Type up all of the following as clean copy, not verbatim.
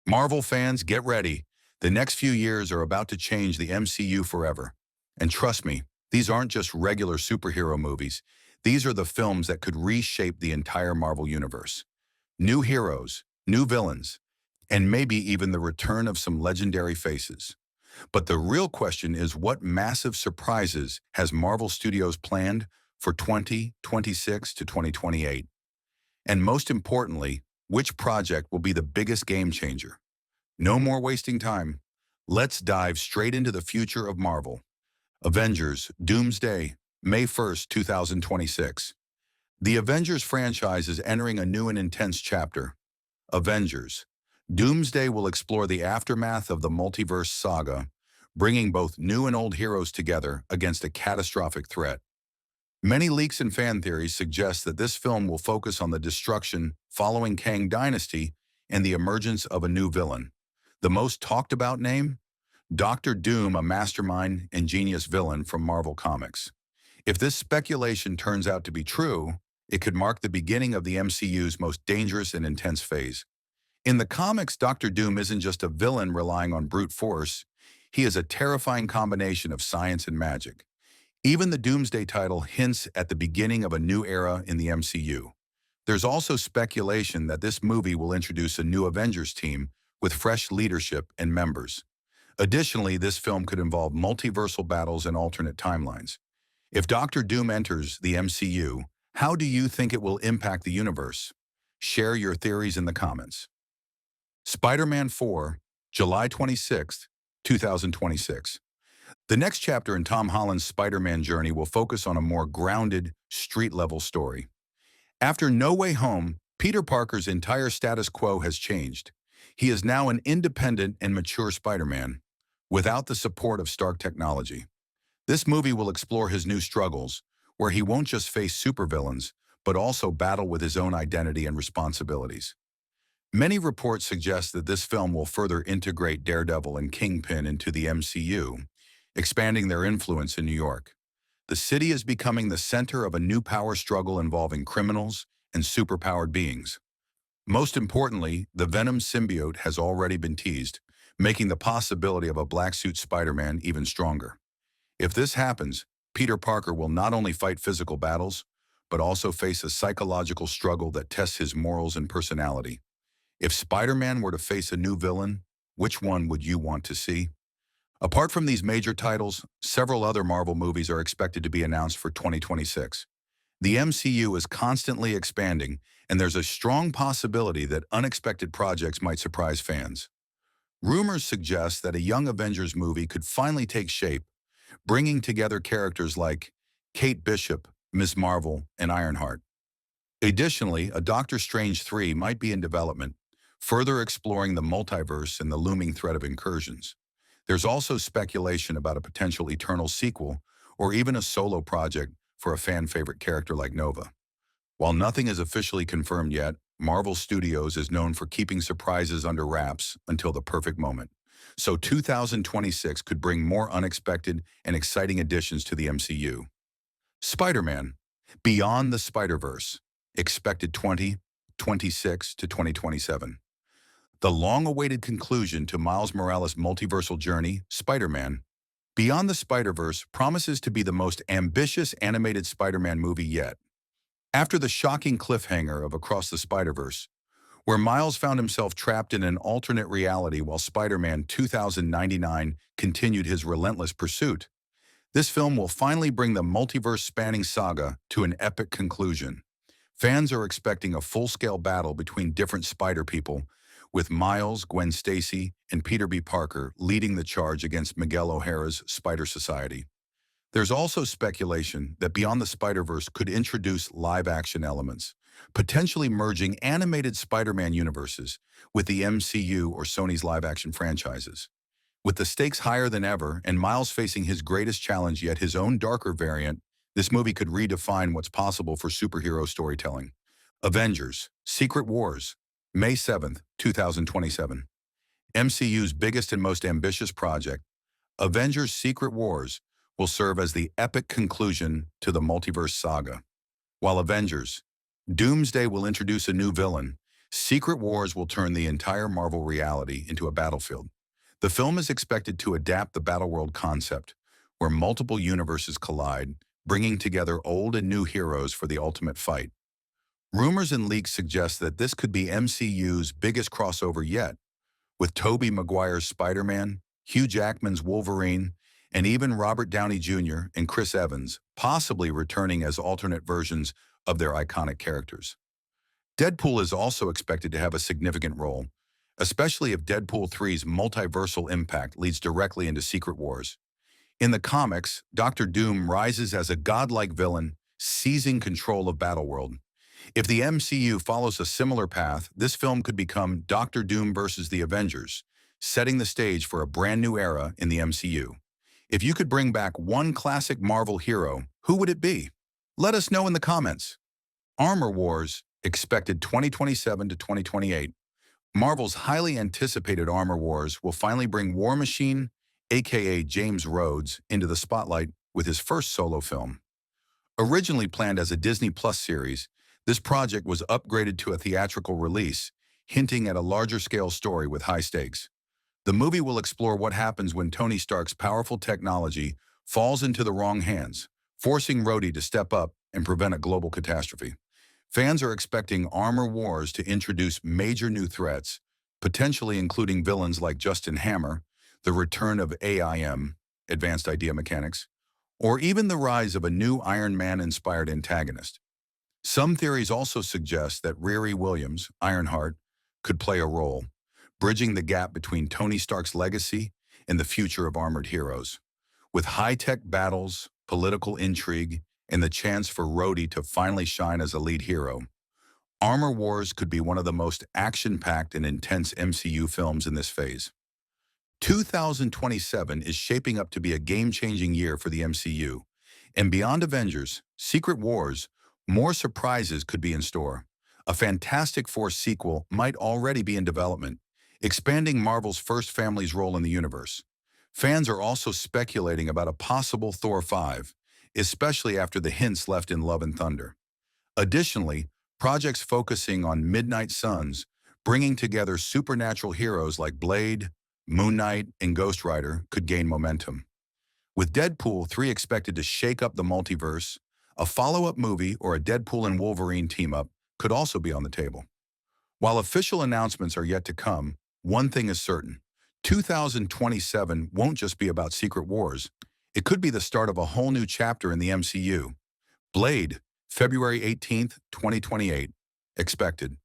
Marvel fans, get ready. The next few years are about to change the MCU forever. And trust me, these aren't just regular superhero movies. These are the films that could reshape the entire Marvel universe. New heroes, new villains, and maybe even the return of some legendary faces. But the real question is, what massive surprises has Marvel Studios planned for 2026 to 2028? And most importantly, which project will be the biggest game changer? No more wasting time. Let's dive straight into the future of Marvel. Avengers, Doomsday, May 1st, 2026. The Avengers franchise is entering a new and intense chapter. Avengers. Doomsday will explore the aftermath of the multiverse saga, bringing both new and old heroes together against a catastrophic threat. Many leaks and fan theories suggest that this film will focus on the destruction following Kang Dynasty and the emergence of a new villain. The most talked about name? Doctor Doom, a mastermind and genius villain from Marvel Comics. If this speculation turns out to be true, it could mark the beginning of the MCU's most dangerous and intense phase. In the comics, Doctor Doom isn't just a villain relying on brute force. He is a terrifying combination of science and magic. Even the Doomsday title hints at the beginning of a new era in the MCU. There's also speculation that this movie will introduce a new Avengers team with fresh leadership and members. Additionally, this film could involve multiversal battles and alternate timelines. If Doctor Doom enters the MCU, how do you think it will impact the universe? Share your theories in the comments. Spider-Man 4, July 26, 2026. The next chapter in Tom Holland's Spider-Man journey will focus on a more grounded, street-level story. After No Way Home, Peter Parker's entire status quo has changed. He is now an independent and mature Spider-Man, without the support of Stark technology. This movie will explore his new struggles, where he won't just face supervillains, but also battle with his own identity and responsibilities. Many reports suggest that this film will further integrate Daredevil and Kingpin into the MCU, expanding their influence in New York. The city is becoming the center of a new power struggle involving criminals and superpowered beings. Most importantly, the Venom symbiote has already been teased, making the possibility of a black suit Spider-Man even stronger. If this happens, Peter Parker will not only fight physical battles, but also face a psychological struggle that tests his morals and personality. If Spider-Man were to face a new villain, which one would you want to see? Apart from these major titles, several other Marvel movies are expected to be announced for 2026. The MCU is constantly expanding, and there's a strong possibility that unexpected projects might surprise fans. Rumors suggest that a Young Avengers movie could finally take shape, bringing together characters like Kate Bishop, Ms. Marvel, and Ironheart. Additionally, a Doctor Strange 3 might be in development, further exploring the multiverse and the looming threat of incursions. There's also speculation about a potential Eternal sequel or even a solo project for a fan-favorite character like Nova. While nothing is officially confirmed yet, Marvel Studios is known for keeping surprises under wraps until the perfect moment. So 2026 could bring more unexpected and exciting additions to the MCU. Spider-Man, Beyond the Spider-Verse, expected 2026 to 2027. The long-awaited conclusion to Miles Morales' multiversal journey, Spider-Man, Beyond the Spider-Verse promises to be the most ambitious animated Spider-Man movie yet. After the shocking cliffhanger of Across the Spider-Verse, where Miles found himself trapped in an alternate reality while Spider-Man 2099 continued his relentless pursuit, this film will finally bring the multiverse-spanning saga to an epic conclusion. Fans are expecting a full-scale battle between different Spider-People, with Miles, Gwen Stacy, and Peter B. Parker leading the charge against Miguel O'Hara's Spider Society. There's also speculation that Beyond the Spider-Verse could introduce live-action elements, potentially merging animated Spider-Man universes with the MCU or Sony's live-action franchises. With the stakes higher than ever and Miles facing his greatest challenge yet his own darker variant, this movie could redefine what's possible for superhero storytelling. Avengers, Secret Wars, May 7th, 2027. MCU's biggest and most ambitious project, Avengers Secret Wars, will serve as the epic conclusion to the multiverse saga. While Avengers, Doomsday will introduce a new villain, Secret Wars will turn the entire Marvel reality into a battlefield. The film is expected to adapt the Battleworld concept, where multiple universes collide, bringing together old and new heroes for the ultimate fight. Rumors and leaks suggest that this could be MCU's biggest crossover yet, with Tobey Maguire's Spider-Man, Hugh Jackman's Wolverine, and even Robert Downey Jr. and Chris Evans possibly returning as alternate versions of their iconic characters. Deadpool is also expected to have a significant role, especially if Deadpool 3's multiversal impact leads directly into Secret Wars. In the comics, Doctor Doom rises as a godlike villain, seizing control of Battleworld. If the MCU follows a similar path, this film could become Doctor Doom versus the Avengers, setting the stage for a brand new era in the MCU. If you could bring back one classic Marvel hero, who would it be? Let us know in the comments. Armor Wars, expected 2027 to 2028. Marvel's highly anticipated Armor Wars will finally bring War Machine, aka James Rhodes, into the spotlight with his first solo film. Originally planned as a Disney Plus series, this project was upgraded to a theatrical release, hinting at a larger-scale story with high stakes. The movie will explore what happens when Tony Stark's powerful technology falls into the wrong hands, forcing Rhodey to step up and prevent a global catastrophe. Fans are expecting Armor Wars to introduce major new threats, potentially including villains like Justin Hammer, the return of AIM, Advanced Idea Mechanics, or even the rise of a new Iron Man-inspired antagonist. Some theories also suggest that Riri Williams, Ironheart, could play a role, bridging the gap between Tony Stark's legacy and the future of armored heroes. With high-tech battles, political intrigue, and the chance for Rhodey to finally shine as a lead hero, Armor Wars could be one of the most action-packed and intense MCU films in this phase. 2027 is shaping up to be a game-changing year for the MCU, and beyond Avengers, Secret Wars, more surprises could be in store. A Fantastic Four sequel might already be in development, expanding Marvel's first family's role in the universe. Fans are also speculating about a possible Thor 5, especially after the hints left in Love and Thunder. Additionally, projects focusing on Midnight Suns, bringing together supernatural heroes like Blade, Moon Knight, and Ghost Rider could gain momentum. With Deadpool 3 expected to shake up the multiverse, a follow-up movie or a Deadpool and Wolverine team-up could also be on the table. While official announcements are yet to come, one thing is certain: 2027 won't just be about Secret Wars. It could be the start of a whole new chapter in the MCU. Blade, February 18th, 2028. Expected.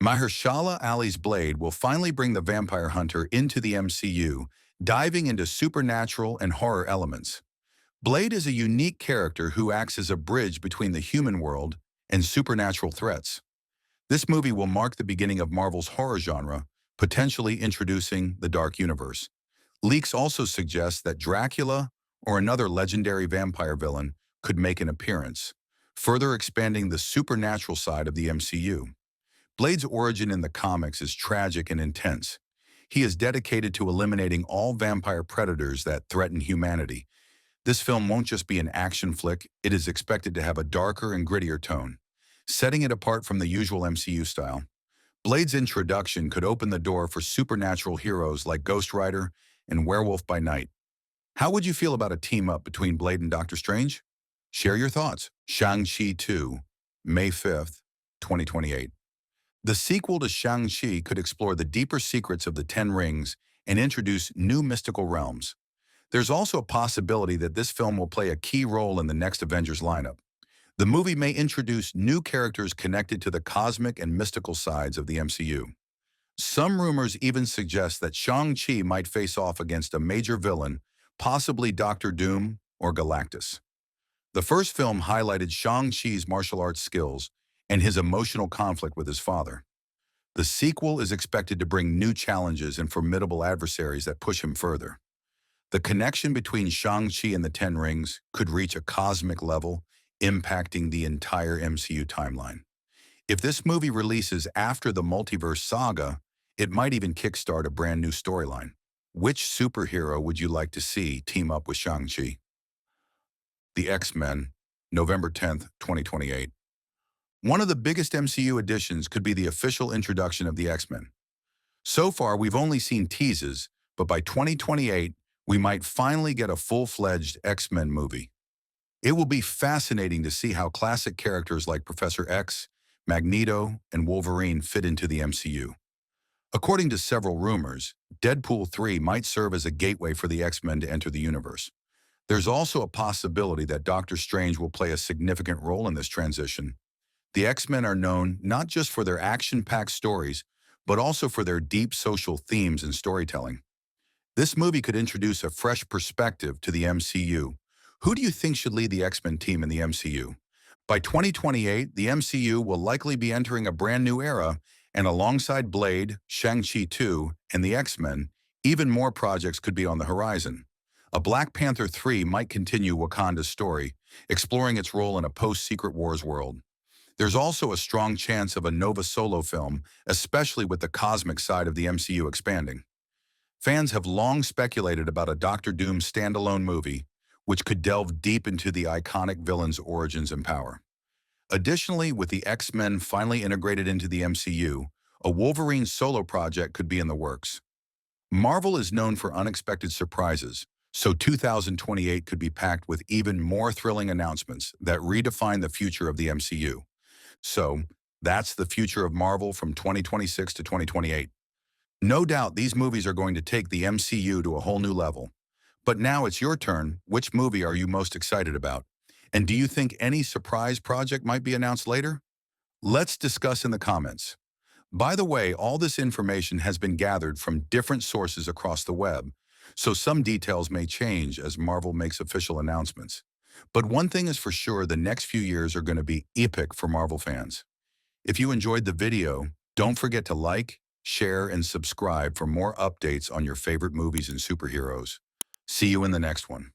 Mahershala Ali's Blade will finally bring the vampire hunter into the MCU, diving into supernatural and horror elements. Blade is a unique character who acts as a bridge between the human world and supernatural threats. This movie will mark the beginning of Marvel's horror genre, potentially introducing the Dark Universe. Leaks also suggest that Dracula or another legendary vampire villain could make an appearance, further expanding the supernatural side of the MCU. Blade's origin in the comics is tragic and intense. He is dedicated to eliminating all vampire predators that threaten humanity. This film won't just be an action flick, it is expected to have a darker and grittier tone, setting it apart from the usual MCU style. Blade's introduction could open the door for supernatural heroes like Ghost Rider and Werewolf by Night. How would you feel about a team-up between Blade and Doctor Strange? Share your thoughts. Shang-Chi 2, May 5th, 2028. The sequel to Shang-Chi could explore the deeper secrets of the Ten Rings and introduce new mystical realms. There's also a possibility that this film will play a key role in the next Avengers lineup. The movie may introduce new characters connected to the cosmic and mystical sides of the MCU. Some rumors even suggest that Shang-Chi might face off against a major villain, possibly Doctor Doom or Galactus. The first film highlighted Shang-Chi's martial arts skills and his emotional conflict with his father. The sequel is expected to bring new challenges and formidable adversaries that push him further. The connection between Shang-Chi and the Ten Rings could reach a cosmic level, impacting the entire MCU timeline. If this movie releases after the multiverse saga, it might even kickstart a brand new storyline. Which superhero would you like to see team up with Shang-Chi? The X-Men, November 10th, 2028. One of the biggest MCU additions could be the official introduction of the X-Men. So far, we've only seen teases, but by 2028, we might finally get a full-fledged X-Men movie. It will be fascinating to see how classic characters like Professor X, Magneto, and Wolverine fit into the MCU. According to several rumors, Deadpool 3 might serve as a gateway for the X-Men to enter the universe. There's also a possibility that Doctor Strange will play a significant role in this transition. The X-Men are known not just for their action-packed stories, but also for their deep social themes and storytelling. This movie could introduce a fresh perspective to the MCU. Who do you think should lead the X-Men team in the MCU? By 2028, the MCU will likely be entering a brand new era, and alongside Blade, Shang-Chi 2, and the X-Men, even more projects could be on the horizon. A Black Panther 3 might continue Wakanda's story, exploring its role in a post-Secret Wars world. There's also a strong chance of a Nova Solo film, especially with the cosmic side of the MCU expanding. Fans have long speculated about a Doctor Doom standalone movie, which could delve deep into the iconic villain's origins and power. Additionally, with the X-Men finally integrated into the MCU, a Wolverine solo project could be in the works. Marvel is known for unexpected surprises, so 2028 could be packed with even more thrilling announcements that redefine the future of the MCU. So, that's the future of Marvel from 2026 to 2028. No doubt these movies are going to take the MCU to a whole new level. But now it's your turn. Which movie are you most excited about? And do you think any surprise project might be announced later? Let's discuss in the comments. By the way, all this information has been gathered from different sources across the web, so some details may change as Marvel makes official announcements. But one thing is for sure, the next few years are going to be epic for Marvel fans. If you enjoyed the video, don't forget to like, share, and subscribe for more updates on your favorite movies and superheroes. See you in the next one.